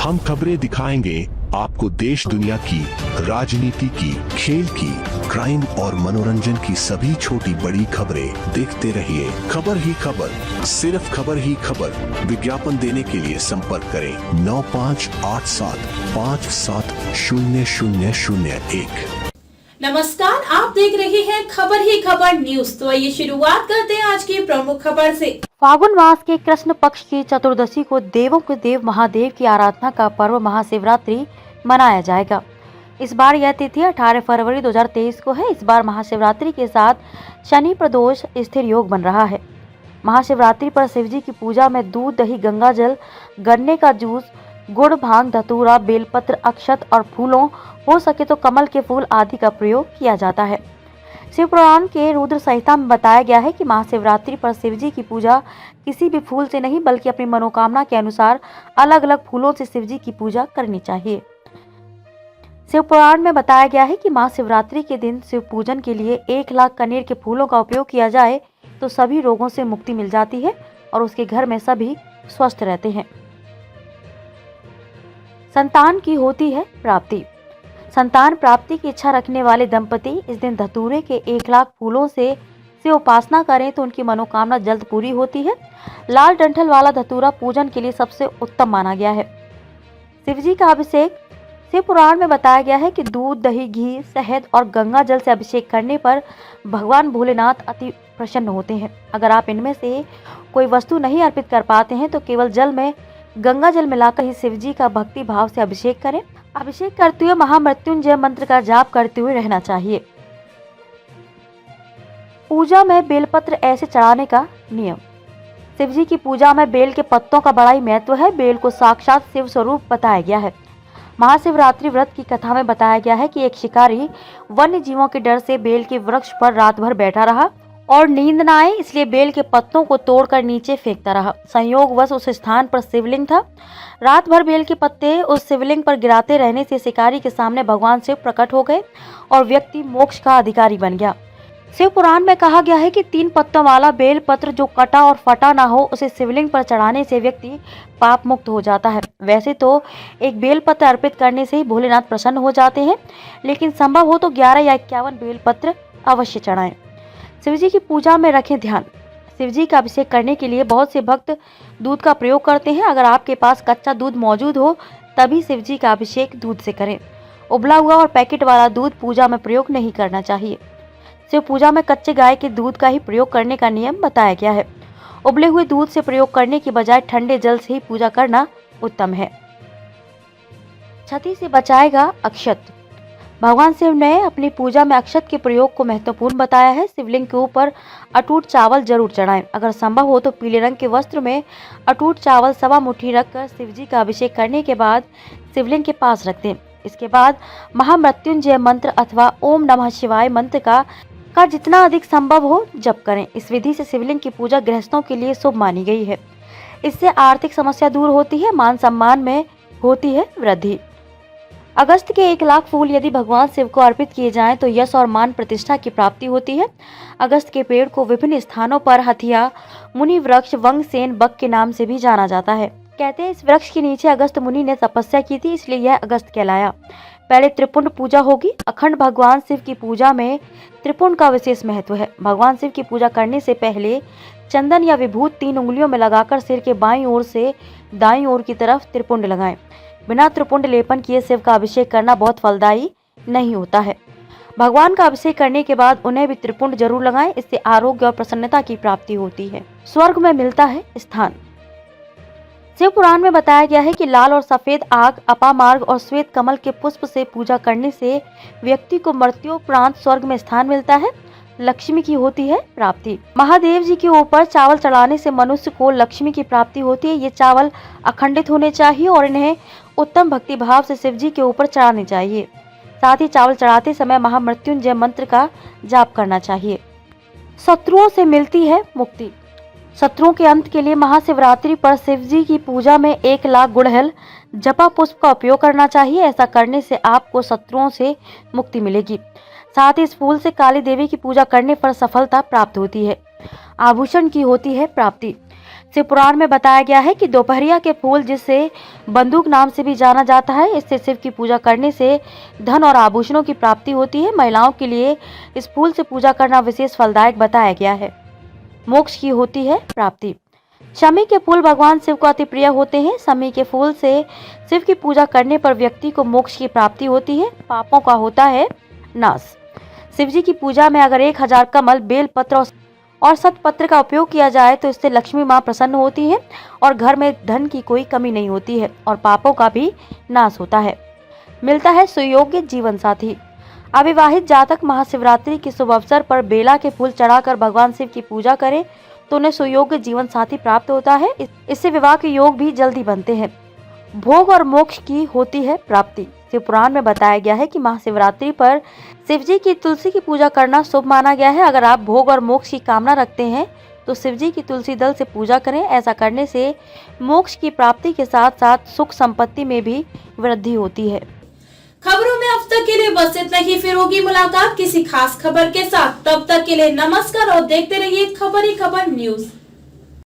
हम खबरें दिखाएंगे आपको देश दुनिया की, राजनीति की, खेल की, क्राइम और मनोरंजन की सभी छोटी बड़ी खबरें। देखते रहिए खबर ही खबर, सिर्फ खबर ही खबर। विज्ञापन देने के लिए संपर्क करें 9587570001। नमस्कार, आप देख रहे हैं खबर ही खबर न्यूज। तो आइए शुरुआत करते हैं आज की प्रमुख खबर से। फागुन मास के कृष्ण पक्ष की चतुर्दशी को देवों के देव महादेव की आराधना का पर्व महाशिवरात्रि मनाया जाएगा। इस बार यह तिथि 18 फरवरी 2023 को है। इस बार महाशिवरात्रि के साथ शनि प्रदोष स्थिर योग बन रहा है। महाशिवरात्रि पर शिव जी की पूजा में दूध, दही, गंगा जल, गन्ने का जूस, गुड़, भांग, धतूरा, बेलपत्र, अक्षत और फूलों, हो सके तो कमल के फूल आदि का प्रयोग किया जाता है। शिव पुराण के रुद्र संहिता में बताया गया है कि महाशिवरात्रि पर शिव जी की पूजा किसी भी फूल से नहीं बल्कि अपनी मनोकामना के अनुसार अलग अलग फूलों से शिव जी की पूजा करनी चाहिए। शिव पुराण में बताया गया है कि महाशिवरात्रि के दिन शिव पूजन के लिए 1 लाख कनेर के फूलों का उपयोग किया जाए तो सभी रोगों से मुक्ति मिल जाती है और उसके घर में सभी स्वस्थ रहते हैं। संतान की होती है प्राप्ति। संतान प्राप्ति की इच्छा रखने वाले दंपति इस दिन धतूरे के 1 लाख फूलों से उपासना करें तो उनकी मनोकामना जल्द पूरी होती है। लाल डंठल वाला धतूरा पूजन के लिए सबसे उत्तम माना गया है। शिव जी का अभिषेक। शिव पुराण में बताया गया है कि दूध, दही, घी, शहद और गंगा जल से अभिषेक करने पर भगवान भोलेनाथ अति प्रसन्न होते हैं। अगर आप इनमें से कोई वस्तु नहीं अर्पित कर पाते हैं तो केवल जल में गंगा जल मिलाकर ही शिव जी का भक्ति भाव से अभिषेक करें। अभिषेक करते हुए महामृत्युंजय मंत्र का जाप करते हुए रहना चाहिए। पूजा में बेलपत्र ऐसे चढ़ाने का नियम। शिव जी की पूजा में बेल के पत्तों का बड़ा ही महत्व है। बेल को साक्षात शिव स्वरूप बताया गया है। महाशिवरात्रि व्रत की कथा में बताया गया है कि एक शिकारी वन्य जीवों के डर से बेल के वृक्ष पर रात भर बैठा रहा और नींद न आए, इसलिए बेल के पत्तों को तोड़कर नीचे फेंकता रहा। संयोगवश उस स्थान पर शिवलिंग था। रात भर बेल के पत्ते उस शिवलिंग पर गिराते रहने से शिकारी के सामने भगवान शिव प्रकट हो गए और व्यक्ति मोक्ष का अधिकारी बन गया। शिव पुराण में कहा गया है कि 3 पत्तों वाला बेल पत्र जो कटा और फटा ना हो उसे शिवलिंग पर चढ़ाने से व्यक्ति पाप मुक्त हो जाता है। वैसे तो एक बेल पत्र अर्पित करने से ही भोलेनाथ प्रसन्न हो जाते हैं, लेकिन संभव हो तो 11 या 51 बेल पत्र अवश्य चढ़ाएं। शिव जी की पूजा में रखें ध्यान। शिव जी का अभिषेक करने के लिए बहुत से भक्त दूध का प्रयोग करते हैं। अगर आपके पास कच्चा दूध मौजूद हो तभी शिव जी का अभिषेक दूध से करें। उबला हुआ और पैकेट वाला दूध पूजा में प्रयोग नहीं करना चाहिए। शिव पूजा में कच्चे गाय के दूध का ही प्रयोग करने का नियम बताया गया है। उबले हुए दूध से प्रयोग करने की बजाय ठंडे जल से ही पूजा करना उत्तम है। क्षति से बचाएगा अक्षत। भगवान शिव ने अपनी पूजा में अक्षत के प्रयोग को महत्वपूर्ण बताया है। शिवलिंग के ऊपर अटूट चावल जरूर चढ़ाएं। अगर संभव हो तो पीले रंग के वस्त्र में अटूट चावल 1.25 मुट्ठी रखकर शिव जी का अभिषेक करने के बाद शिवलिंग के पास रख दें। इसके बाद महामृत्युंजय मंत्र अथवा ओम नमः शिवाय मंत्र का जितना अधिक संभव हो जप करें। इस विधि से शिवलिंग की पूजा गृहस्थों के लिए शुभ मानी गई है। इससे आर्थिक समस्या दूर होती है, मान सम्मान में होती है वृद्धि। अगस्त के 1 लाख फूल यदि भगवान शिव को अर्पित किए जाएं तो यश और मान प्रतिष्ठा की प्राप्ति होती है। अगस्त के पेड़ को विभिन्न स्थानों पर हथिया, मुनि वृक्ष, वंगसेन बक के नाम से भी जाना जाता है। कहते हैं इस वृक्ष के नीचे अगस्त मुनि ने तपस्या की थी, इसलिए यह अगस्त कहलाया। पहले त्रिपुंड पूजा होगी। अखंड भगवान शिव की पूजा में त्रिपुंड का विशेष महत्व है। भगवान शिव की पूजा करने से पहले चंदन या विभूत 3 उंगलियों में लगाकर सिर के बाईं ओर से दाईं ओर की तरफ त्रिपुंड लगाएं। बिना त्रिपुंड लेपन किए शिव का अभिषेक करना बहुत फलदायी नहीं होता है। भगवान का अभिषेक करने के बाद उन्हें भी त्रिपुंड जरूर लगाएं। इससे आरोग्य और प्रसन्नता की प्राप्ति होती है। स्वर्ग में मिलता है स्थान। शिव पुराण में बताया गया है कि लाल और सफेद आग, अपामार्ग और श्वेत कमल के पुष्प से पूजा करने से व्यक्ति को मृत्युपरांत स्वर्ग में स्थान मिलता है। लक्ष्मी की होती है प्राप्ति। महादेव जी के ऊपर चावल चढ़ाने से मनुष्य को लक्ष्मी की प्राप्ति होती है। ये चावल अखंडित होने चाहिए और इन्हें उत्तम भक्ति भाव से शिव जी के ऊपर चढ़ाने चाहिए। साथ ही चावल चढ़ाते समय महामृत्युंजय मंत्र का जाप करना चाहिए। शत्रुओं से मिलती है मुक्ति। शत्रुओं के अंत के लिए महाशिवरात्रि पर शिव जी की पूजा में 1 लाख गुड़हल जपा पुष्प का उपयोग करना चाहिए। ऐसा करने से आपको शत्रुओं से मुक्ति मिलेगी। साथ ही इस फूल से काली देवी की पूजा करने पर सफलता प्राप्त होती है। आभूषण की होती है प्राप्ति। शिव पुराण में बताया गया है कि दोपहरिया के फूल, जिसे बंदूक नाम से भी जाना जाता है, इससे शिव की पूजा करने से धन और आभूषणों की प्राप्ति होती है। महिलाओं के लिए इस फूल से पूजा करना विशेष फलदायक बताया गया है। मोक्ष की होती है प्राप्ति। शमी के फूल भगवान शिव को अति प्रिय होते हैं। शमी के फूल से शिव की पूजा करने पर व्यक्ति को मोक्ष की प्राप्ति होती है, पापों का होता है नाश। शिव जी की पूजा में अगर 1000 कमल, बेल पत्र और सतपत्र का उपयोग किया जाए तो इससे लक्ष्मी मां प्रसन्न होती है और घर में धन की कोई कमी नहीं होती है और पापों का भी नाश होता है। मिलता है सुयोग्य जीवन साथी। अविवाहित जातक महाशिवरात्रि के शुभ अवसर पर बेला के फूल चढ़ाकर भगवान शिव की पूजा करें तो उन्हें सुयोग्य जीवन साथी प्राप्त होता है। इससे विवाह के योग भी जल्दी बनते हैं। भोग और मोक्ष की होती है प्राप्ति। शिव पुराण में बताया गया है कि महाशिवरात्रि पर शिव जी की तुलसी की पूजा करना शुभ माना गया है। अगर आप भोग और मोक्ष की कामना रखते हैं तो शिव जी की तुलसी दल से पूजा करें। ऐसा करने से मोक्ष की प्राप्ति के साथ साथ सुख संपत्ति में भी वृद्धि होती है। खबरों में अब तक के लिए बस इतना ही। फिर होगी मुलाकात किसी खास खबर के साथ। तब तक के लिए नमस्कार और देखते रहिए खबर ही खबर न्यूज।